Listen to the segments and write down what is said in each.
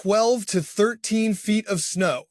12 to 13 feet of snow.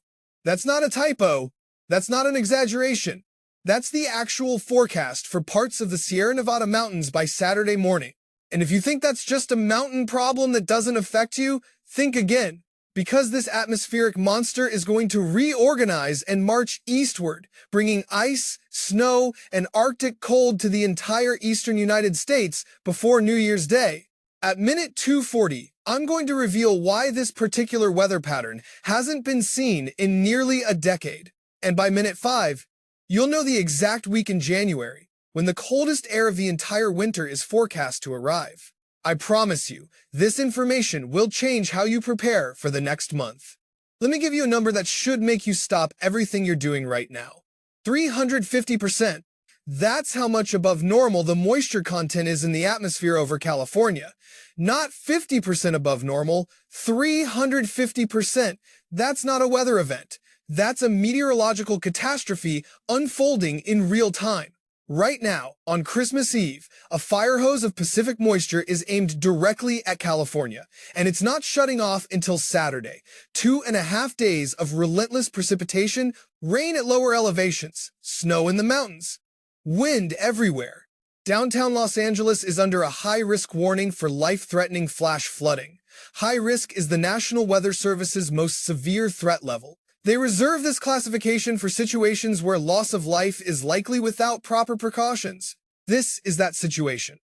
That's not a typo. That's not an exaggeration. That's the actual forecast for parts of the Sierra Nevada mountains by Saturday morning. And if you think that's just a mountain problem that doesn't affect you, think again. Because this atmospheric monster is going to reorganize and march eastward, bringing ice, snow, and Arctic cold to the entire eastern United States before New Year's Day. At minute 240, I'm going to reveal why this particular weather pattern hasn't been seen in nearly a decade. And by minute 5, you'll know the exact week in January, when the coldest air of the entire winter is forecast to arrive. I promise you, this information will change how you prepare for the next month. Let me give you a number that should make you stop everything you're doing right now. 350%. That's how much above normal the moisture content is in the atmosphere over California. Not 50% above normal, 350%. That's not a weather event. That's a meteorological catastrophe unfolding in real time. Right now, on Christmas Eve, a fire hose of Pacific moisture is aimed directly at California, and it's not shutting off until Saturday. 2.5 days of relentless precipitation, rain at lower elevations, snow in the mountains, wind everywhere. Downtown Los Angeles is under a high-risk warning for life-threatening flash flooding. High risk is the National Weather Service's most severe threat level. They reserve this classification for situations where loss of life is likely without proper precautions. This is that situation.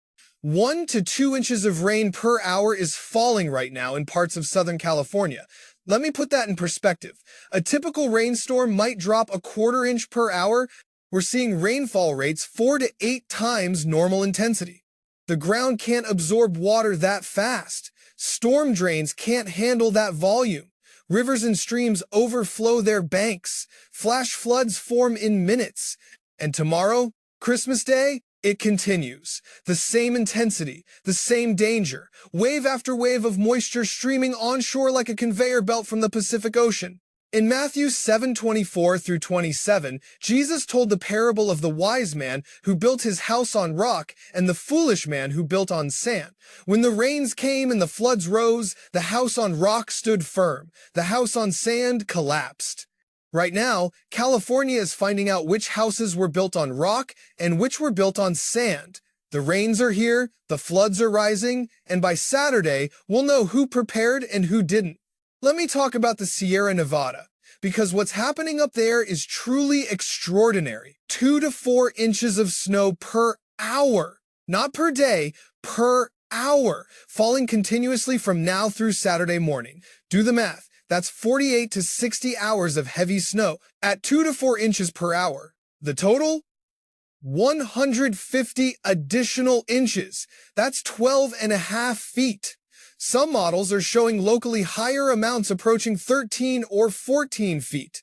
1 to 2 inches of rain per hour is falling right now in parts of Southern California. Let me put that in perspective. A typical rainstorm might drop a 1/4 inch per hour. We're seeing rainfall rates 4 to 8 times normal intensity. The ground can't absorb water that fast. Storm drains can't handle that volume. Rivers and streams overflow their banks. Flash floods form in minutes. And tomorrow, Christmas Day, it continues. The same intensity, the same danger, wave after wave of moisture streaming onshore like a conveyor belt from the Pacific Ocean. In Matthew 7:24 through 27, Jesus told the parable of the wise man who built his house on rock and the foolish man who built on sand. When the rains came and the floods rose, the house on rock stood firm. The house on sand collapsed. Right now, California is finding out which houses were built on rock and which were built on sand. The rains are here, the floods are rising, and by Saturday, we'll know who prepared and who didn't. Let me talk about the Sierra Nevada, because what's happening up there is truly extraordinary. 2 to 4 inches of snow per hour, not per day, per hour, falling continuously from now through Saturday morning. Do the math. That's 48 to 60 hours of heavy snow at 2 to 4 inches per hour. The total? 150 additional inches. That's 12.5 feet. Some models are showing locally higher amounts approaching 13 or 14 feet.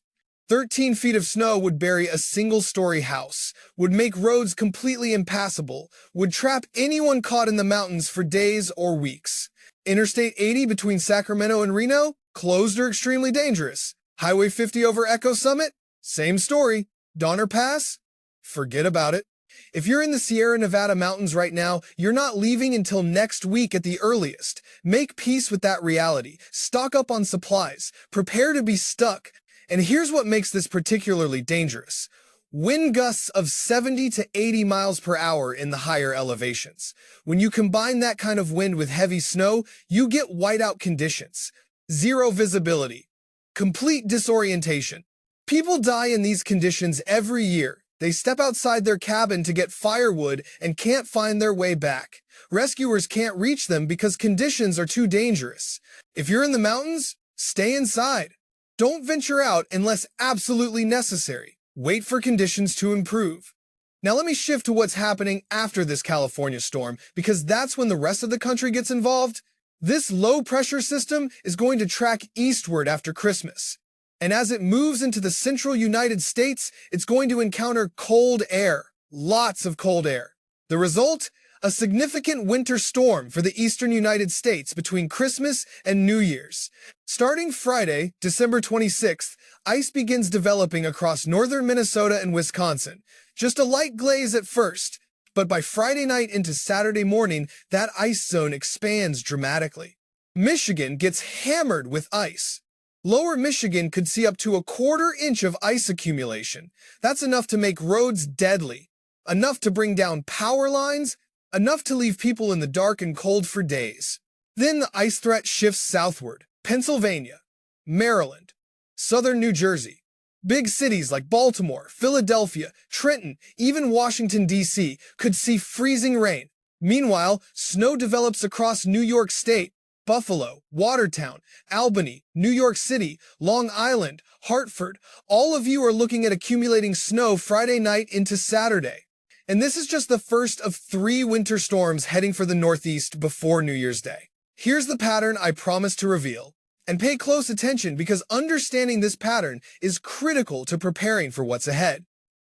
13 feet of snow would bury a single-story house, would make roads completely impassable, would trap anyone caught in the mountains for days or weeks. Interstate 80 between Sacramento and Reno? Closed or extremely dangerous. Highway 50 over Echo Summit? Same story. Donner Pass? Forget about it. If you're in the Sierra Nevada mountains right now, you're not leaving until next week at the earliest. Make peace with that reality. Stock up on supplies. Prepare to be stuck. And here's what makes this particularly dangerous. Wind gusts of 70 to 80 miles per hour in the higher elevations. When you combine that kind of wind with heavy snow, you get whiteout conditions. Zero visibility. Complete disorientation. People die in these conditions every year. They step outside their cabin to get firewood and can't find their way back. Rescuers can't reach them because conditions are too dangerous. If you're in the mountains, stay inside. Don't venture out unless absolutely necessary. Wait for conditions to improve. Now let me shift to what's happening after this California storm, because that's when the rest of the country gets involved. This low-pressure system is going to track eastward after Christmas. And as it moves into the central United States, it's going to encounter cold air, lots of cold air. The result? A significant winter storm for the eastern United States between Christmas and New Year's. Starting Friday, December 26th, ice begins developing across northern Minnesota and Wisconsin. Just a light glaze at first, but by Friday night into Saturday morning, that ice zone expands dramatically. Michigan gets hammered with ice. Lower Michigan could see up to a quarter-inch of ice accumulation. That's enough to make roads deadly, enough to bring down power lines, enough to leave people in the dark and cold for days. Then the ice threat shifts southward. Pennsylvania, Maryland, southern New Jersey. Big cities like Baltimore, Philadelphia, Trenton, even Washington, D.C. could see freezing rain. Meanwhile, snow develops across New York State, Buffalo, Watertown, Albany, New York City, Long Island, Hartford. All of you are looking at accumulating snow Friday night into Saturday. And this is just the first of 3 winter storms heading for the Northeast before New Year's Day. Here's the pattern I promised to reveal. And pay close attention because understanding this pattern is critical to preparing for what's ahead.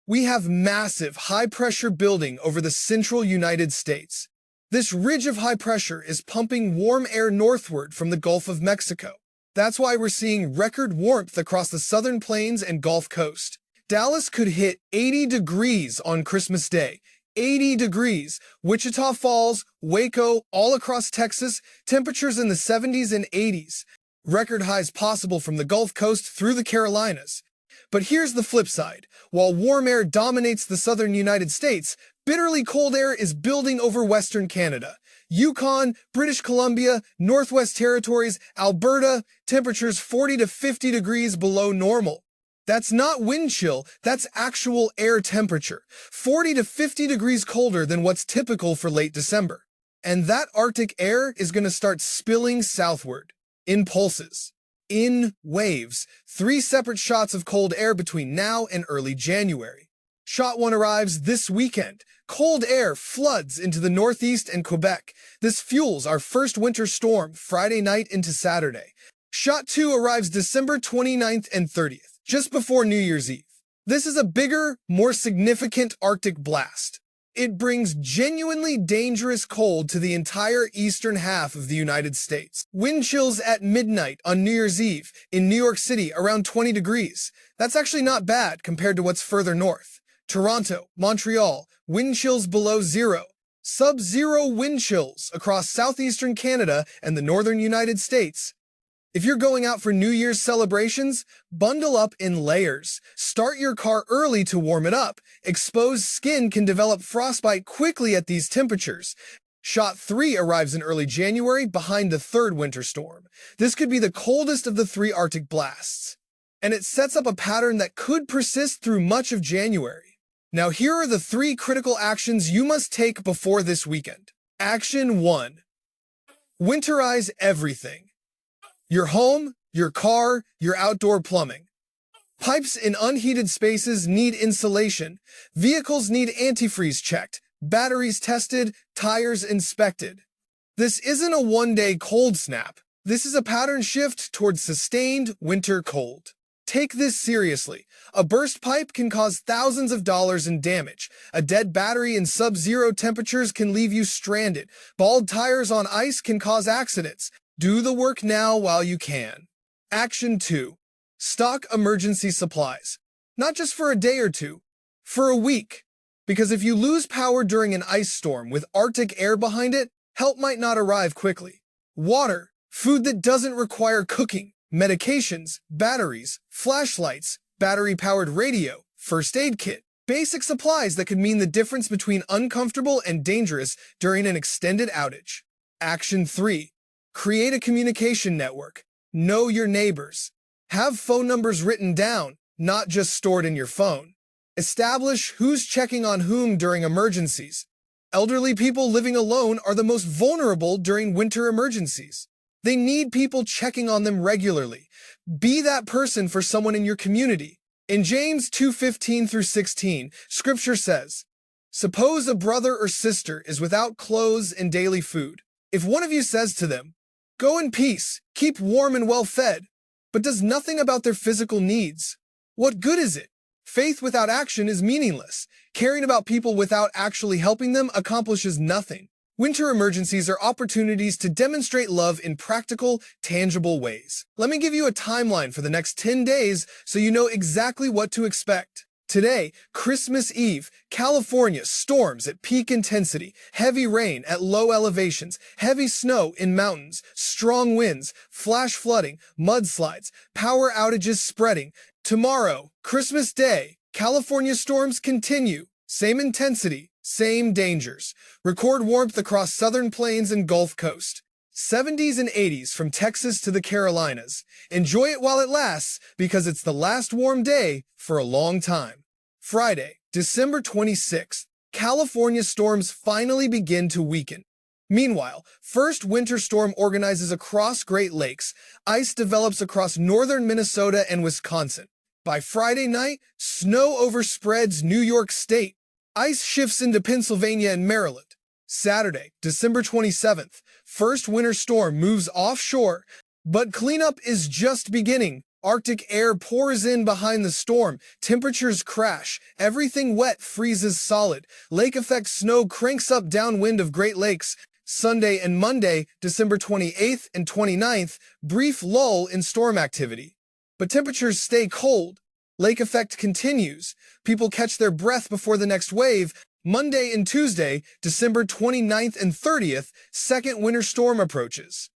We have massive high pressure building over the central United States. This ridge of high pressure is pumping warm air northward from the Gulf of Mexico. That's why we're seeing record warmth across the southern plains and Gulf Coast. Dallas could hit 80 degrees on Christmas Day. 80 degrees. Wichita Falls, Waco, all across Texas, temperatures in the 70s and 80s. Record highs possible from the Gulf Coast through the Carolinas. But here's the flip side. While warm air dominates the southern United States, bitterly cold air is building over western Canada. Yukon, British Columbia, Northwest Territories, Alberta, temperatures 40 to 50 degrees below normal. That's not wind chill, that's actual air temperature. 40 to 50 degrees colder than what's typical for late December. And that Arctic air is going to start spilling southward. In pulses, in waves, 3 separate shots of cold air between now and early January. Shot 1 arrives this weekend. Cold air floods into the Northeast and Quebec. This fuels our first winter storm Friday night into Saturday. Shot 2 arrives December 29th and 30th, just before New Year's Eve. This is a bigger, more significant Arctic blast. It brings genuinely dangerous cold to the entire eastern half of the United States. Wind chills at midnight on New Year's Eve in New York City around 20 degrees. That's actually not bad compared to what's further north. Toronto, Montreal, wind chills below zero. Sub-zero wind chills across southeastern Canada and the northern United States. If you're going out for New Year's celebrations, bundle up in layers. Start your car early to warm it up. Exposed skin can develop frostbite quickly at these temperatures. Shot 3 arrives in early January behind the 3rd winter storm. This could be the coldest of the 3 Arctic blasts. And it sets up a pattern that could persist through much of January. Now here are the 3 critical actions you must take before this weekend. Action 1. Winterize everything. Your home, your car, your outdoor plumbing. Pipes in unheated spaces need insulation. Vehicles need antifreeze checked. Batteries tested. Tires inspected. This isn't a one-day cold snap. This is a pattern shift towards sustained winter cold. Take this seriously. A burst pipe can cause thousands of dollars in damage. A dead battery in sub-zero temperatures can leave you stranded. Bald tires on ice can cause accidents. Do the work now while you can. Action 2. Stock emergency supplies. Not just for a day or two, for a week. Because if you lose power during an ice storm with Arctic air behind it, help might not arrive quickly. Water, food that doesn't require cooking, medications, batteries, flashlights, battery-powered radio, first aid kit. Basic supplies that could mean the difference between uncomfortable and dangerous during an extended outage. Action 3. Create a communication network. Know your neighbors. Have phone numbers written down, not just stored in your phone. Establish who's checking on whom during emergencies. Elderly people living alone are the most vulnerable during winter emergencies. They need people checking on them regularly. Be that person for someone in your community. In James 2:15 through 16, Scripture says, "Suppose a brother or sister is without clothes and daily food. If one of you says to them, 'Go in peace, keep warm and well fed,' but does nothing about their physical needs, what good is it? Faith without action is meaningless. Caring about people without actually helping them accomplishes nothing." Winter emergencies are opportunities to demonstrate love in practical, tangible ways. Let me give you a timeline for the next 10 days so you know exactly what to expect. Today, Christmas Eve, California, storms at peak intensity, heavy rain at low elevations, heavy snow in mountains, strong winds, flash flooding, mudslides, power outages spreading. Tomorrow, Christmas Day, California storms continue. Same intensity, same dangers. Record warmth across southern plains and Gulf Coast. 70s and 80s from Texas to the Carolinas. Enjoy it while it lasts because it's the last warm day for a long time. Friday, December 26th, California storms finally begin to weaken. Meanwhile, first winter storm organizes across Great Lakes. Ice develops across northern Minnesota and Wisconsin. By Friday night, snow overspreads New York State. Ice shifts into Pennsylvania and Maryland. Saturday, December 27th, first winter storm moves offshore, but cleanup is just beginning. Arctic air pours in behind the storm, temperatures crash, everything wet freezes solid, lake effect snow cranks up downwind of Great Lakes. Sunday and Monday, December 28th and 29th, brief lull in storm activity. But temperatures stay cold. Lake effect continues. People catch their breath before the next wave. Monday and Tuesday, December 29th and 30th, second winter storm approaches.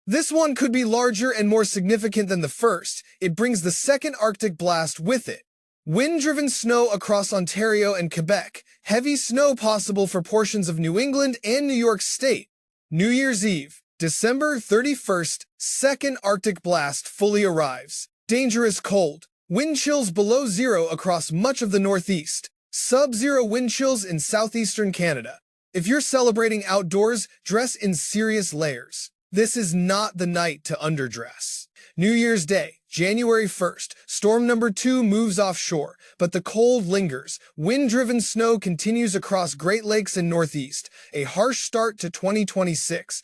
This one could be larger and more significant than the first. It brings the second Arctic blast with it. Wind-driven snow across Ontario and Quebec. Heavy snow possible for portions of New England and New York State. New Year's Eve, December 31st, second Arctic blast fully arrives. Dangerous cold. Wind chills below zero across much of the Northeast. Sub-zero wind chills in southeastern Canada. If you're celebrating outdoors, dress in serious layers. This is not the night to underdress. New Year's Day, January 1st, storm number 2 moves offshore, but the cold lingers. Wind-driven snow continues across Great Lakes and Northeast. A harsh start to 2026.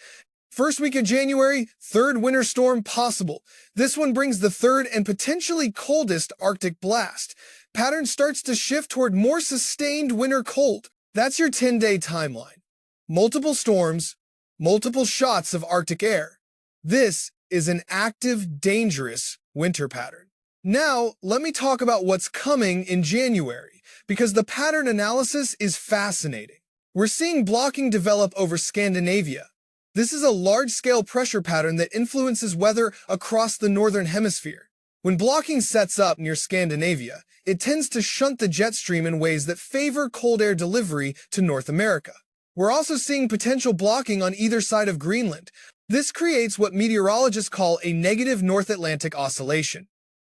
First week of January, third winter storm possible. This one brings the third and potentially coldest Arctic blast. Pattern starts to shift toward more sustained winter cold. That's your 10-day timeline. Multiple storms, multiple shots of Arctic air. This is an active, dangerous winter pattern. Now, let me talk about what's coming in January, because the pattern analysis is fascinating. We're seeing blocking develop over Scandinavia. This is a large-scale pressure pattern that influences weather across the northern hemisphere. When blocking sets up near Scandinavia, it tends to shunt the jet stream in ways that favor cold air delivery to North America. We're also seeing potential blocking on either side of Greenland. This creates what meteorologists call a negative North Atlantic oscillation.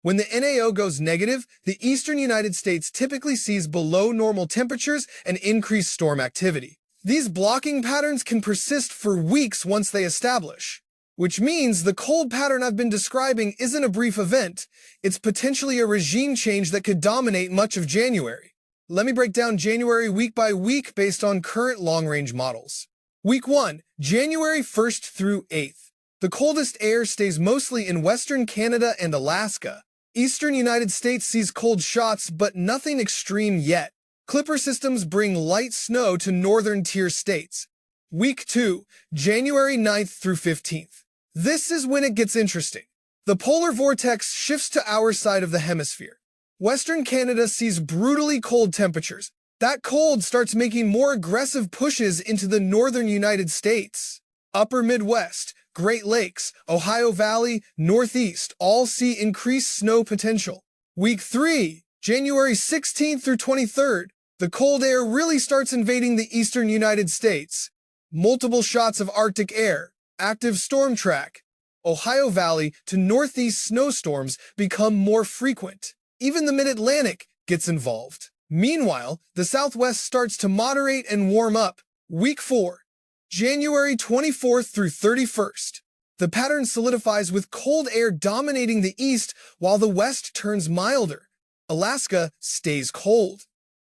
When the NAO goes negative, the eastern United States typically sees below normal temperatures and increased storm activity. These blocking patterns can persist for weeks once they establish, which means the cold pattern I've been describing isn't a brief event. It's potentially a regime change that could dominate much of January. Let me break down January week by week based on current long-range models. Week 1, January 1st through 8th. The coldest air stays mostly in western Canada and Alaska. Eastern United States sees cold shots, but nothing extreme yet. Clipper systems bring light snow to northern tier states. Week 2, January 9th through 15th. This is when it gets interesting. The polar vortex shifts to our side of the hemisphere. Western Canada sees brutally cold temperatures. That cold starts making more aggressive pushes into the northern United States. Upper Midwest, Great Lakes, Ohio Valley, Northeast all see increased snow potential. Week 3, January 16th through 23rd. The cold air really starts invading the eastern United States. Multiple shots of Arctic air, active storm track. Ohio Valley to Northeast snowstorms become more frequent. Even the Mid-Atlantic gets involved. Meanwhile, the Southwest starts to moderate and warm up. Week 4, January 24th through 31st. The pattern solidifies with cold air dominating the east while the west turns milder. Alaska stays cold.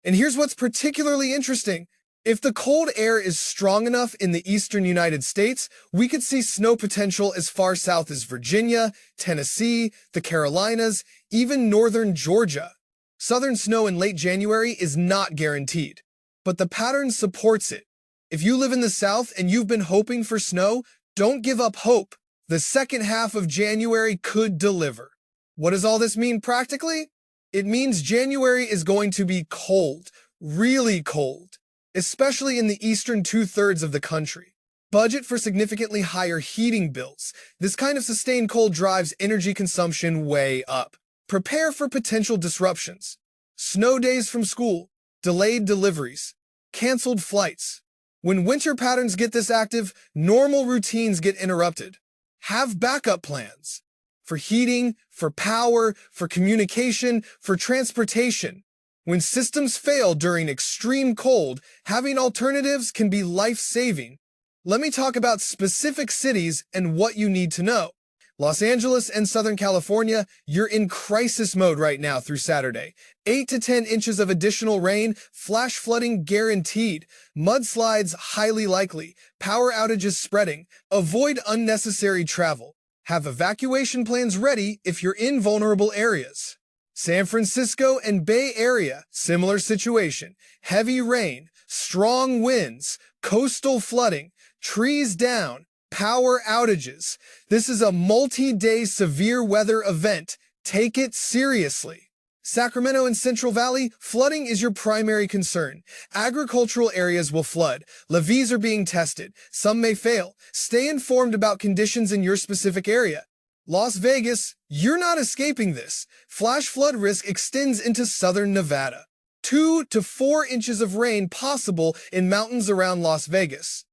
And here's what's particularly interesting. If the cold air is strong enough in the eastern United States, we could see snow potential as far south as Virginia, Tennessee, the Carolinas, even northern Georgia. Southern snow in late January is not guaranteed, but the pattern supports it. If you live in the South and you've been hoping for snow, don't give up hope. The second half of January could deliver. What does all this mean practically? It means January is going to be cold, really cold, especially in the eastern two-thirds of the country. Budget for significantly higher heating bills. This kind of sustained cold drives energy consumption way up. Prepare for potential disruptions. Snow days from school, delayed deliveries, canceled flights. When winter patterns get this active, normal routines get interrupted. Have backup plans for heating, for power, for communication, for transportation. When systems fail during extreme cold, having alternatives can be life-saving. Let me talk about specific cities and what you need to know. Los Angeles and Southern California, you're in crisis mode right now through Saturday. 8 to 10 inches of additional rain, flash flooding guaranteed, mudslides highly likely, power outages spreading. Avoid unnecessary travel. Have evacuation plans ready if you're in vulnerable areas. San Francisco and Bay Area, similar situation. Heavy rain, strong winds, coastal flooding, trees down, power outages. This is a multi-day severe weather event. Take it seriously. Sacramento and Central Valley, flooding is your primary concern. Agricultural areas will flood. Levees are being tested. Some may fail. Stay informed about conditions in your specific area. Las Vegas, you're not escaping this. Flash flood risk extends into southern Nevada. 2 to 4 inches of rain possible in mountains around Las Vegas.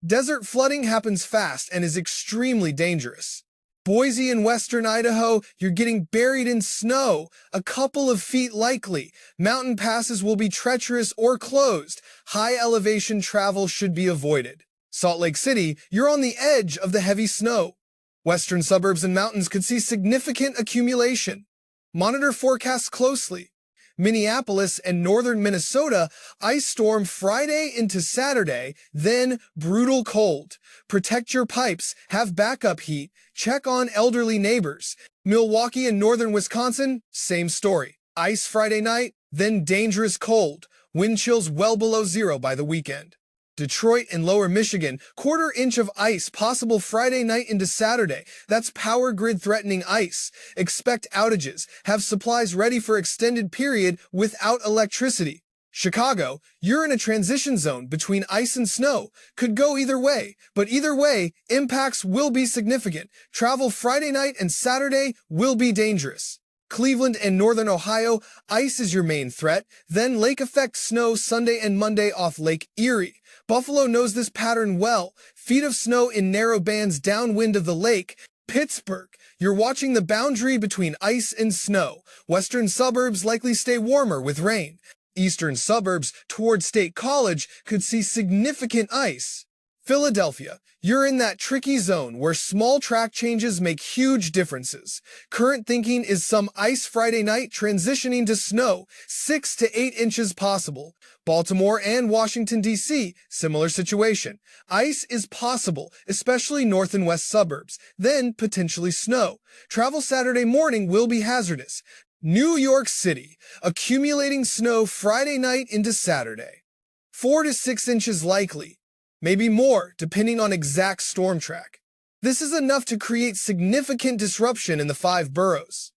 Desert flooding happens fast and is extremely dangerous. Boise and western Idaho, you're getting buried in snow, a couple of feet likely. Mountain passes will be treacherous or closed. High elevation travel should be avoided. Salt Lake City, you're on the edge of the heavy snow. Western suburbs and mountains could see significant accumulation. Monitor forecasts closely. Minneapolis and northern Minnesota, ice storm Friday into Saturday, then brutal cold. Protect your pipes, have backup heat, check on elderly neighbors. Milwaukee and northern Wisconsin, same story. Ice Friday night, then dangerous cold. Wind chills well below zero by the weekend. Detroit and lower Michigan, quarter inch of ice possible Friday night into Saturday. That's power grid threatening ice. Expect outages. Have supplies ready for extended period without electricity. Chicago, you're in a transition zone between ice and snow. Could go either way, but either way, impacts will be significant. Travel Friday night and Saturday will be dangerous. Cleveland and northern Ohio, ice is your main threat, then lake effect snow Sunday and Monday off Lake Erie. Buffalo knows this pattern well. Feet of snow in narrow bands downwind of the lake. Pittsburgh, you're watching the boundary between ice and snow. Western suburbs likely stay warmer with rain. Eastern suburbs toward State College could see significant ice. Philadelphia, you're in that tricky zone where small track changes make huge differences. Current thinking is some ice Friday night transitioning to snow, 6 to 8 inches possible. Baltimore and Washington, D.C., similar situation. Ice is possible, especially north and west suburbs, then potentially snow. Travel Saturday morning will be hazardous. New York City, accumulating snow Friday night into Saturday. 4 to 6 inches likely. Maybe more, depending on exact storm track. This is enough to create significant disruption in the 5 boroughs.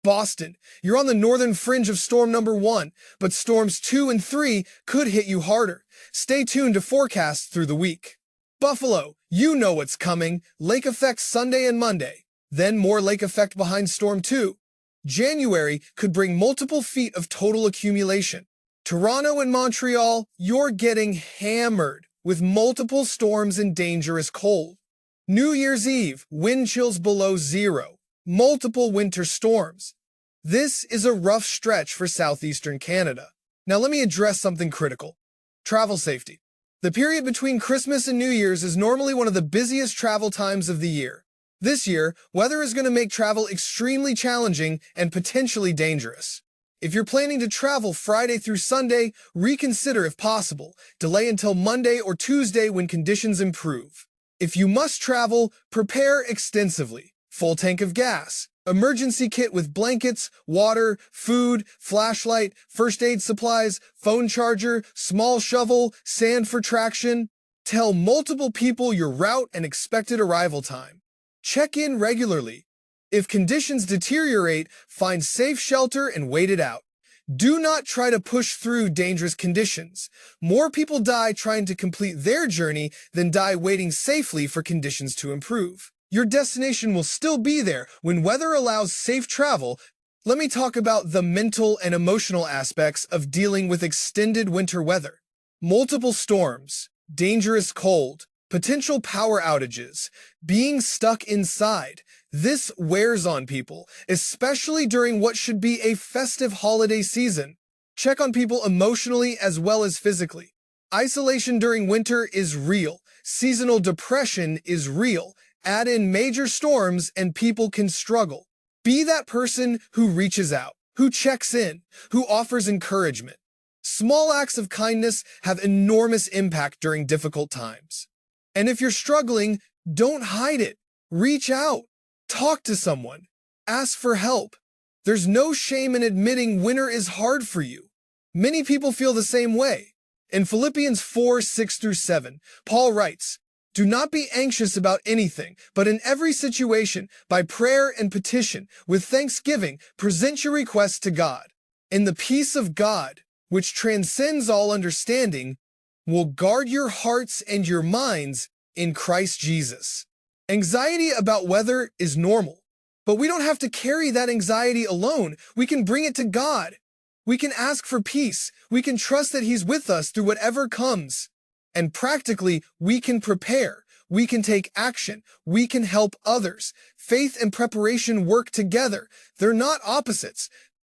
Boston, you're on the northern fringe of storm number 1, but storms 2 and 3 could hit you harder. Stay tuned to forecasts through the week. Buffalo, you know what's coming. Lake effect Sunday and Monday. Then more lake effect behind storm 2. January could bring multiple feet of total accumulation. Toronto and Montreal, you're getting hammered with multiple storms and dangerous cold. New Year's Eve, wind chills below zero. Multiple winter storms. This is a rough stretch for southeastern Canada. Now let me address something critical. Travel safety. The period between Christmas and New Year's is normally one of the busiest travel times of the year. This year, weather is going to make travel extremely challenging and potentially dangerous. If you're planning to travel Friday through Sunday, reconsider if possible. Delay until Monday or Tuesday when conditions improve. If you must travel, prepare extensively. Full tank of gas, emergency kit with blankets, water, food, flashlight, first aid supplies, phone charger, small shovel, sand for traction. Tell multiple people your route and expected arrival time. Check in regularly. If conditions deteriorate, find safe shelter and wait it out. Do not try to push through dangerous conditions. More people die trying to complete their journey than die waiting safely for conditions to improve. Your destination will still be there when weather allows safe travel. Let me talk about the mental and emotional aspects of dealing with extended winter weather. Multiple storms, dangerous cold, potential power outages, being stuck inside. This wears on people, especially during what should be a festive holiday season. Check on people emotionally as well as physically. Isolation during winter is real. Seasonal depression is real. Add in major storms and people can struggle. Be that person who reaches out, who checks in, who offers encouragement. Small acts of kindness have enormous impact during difficult times. And if you're struggling, don't hide it. Reach out. Talk to someone. Ask for help. There's no shame in admitting winter is hard for you. Many people feel the same way. In Philippians 4:6-7, Paul writes, "Do not be anxious about anything, but in every situation, by prayer and petition, with thanksgiving, present your requests to God. And the peace of God, which transcends all understanding, will guard your hearts and your minds in Christ Jesus." Anxiety about weather is normal, but we don't have to carry that anxiety alone. We can bring it to God. We can ask for peace. We can trust that He's with us through whatever comes. And practically, we can prepare. We can take action. We can help others. Faith and preparation work together. They're not opposites.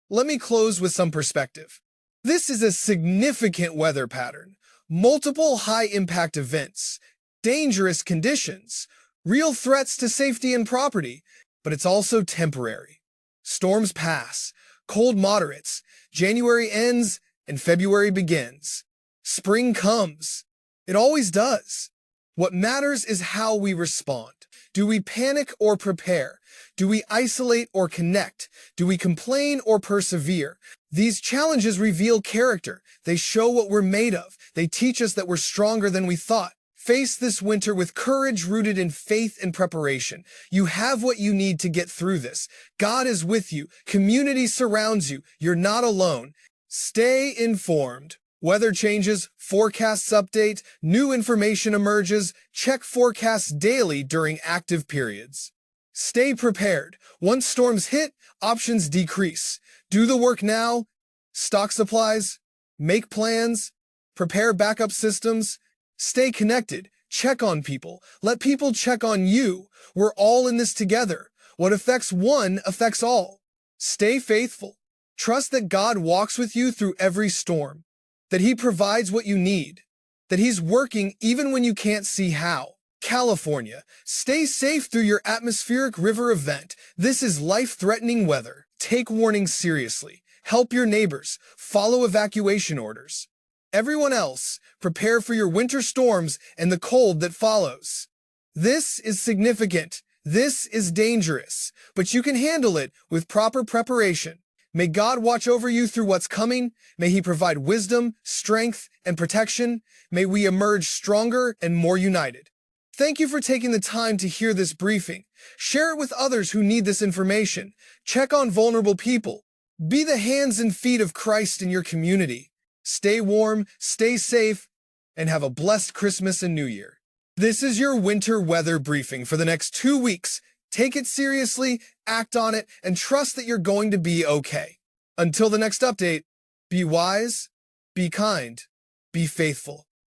Let me close with some perspective. This is a significant weather pattern. Multiple high-impact events, dangerous conditions, real threats to safety and property, but it's also temporary. Storms pass, cold moderates, January ends, and February begins. Spring comes. It always does. What matters is how we respond. Do we panic or prepare? Do we isolate or connect? Do we complain or persevere? These challenges reveal character. They show what we're made of. They teach us that we're stronger than we thought. Face this winter with courage rooted in faith and preparation. You have what you need to get through this. God is with you. Community surrounds you. You're not alone. Stay informed. Weather changes, forecasts update, new information emerges. Check forecasts daily during active periods. Stay prepared. Once storms hit, options decrease. Do the work now. Stock supplies. Make plans. Prepare backup systems. Stay connected. Check on people. Let people check on you. We're all in this together. What affects one affects all. Stay faithful. Trust that God walks with you through every storm, that He provides what you need, that He's working even when you can't see how. California, stay safe through your atmospheric river event. This is life-threatening weather. Take warnings seriously. Help your neighbors. Follow evacuation orders. Everyone else, prepare for your winter storms and the cold that follows. This is significant. This is dangerous, but you can handle it with proper preparation. May God watch over you through what's coming. May He provide wisdom, strength, and protection. May we emerge stronger and more united. Thank you for taking the time to hear this briefing. Share it with others who need this information. Check on vulnerable people. Be the hands and feet of Christ in your community. Stay warm, stay safe, and have a blessed Christmas and New Year. This is your winter weather briefing for the next 2 weeks. Take it seriously, act on it, and trust that you're going to be okay. Until the next update, be wise, be kind, be faithful.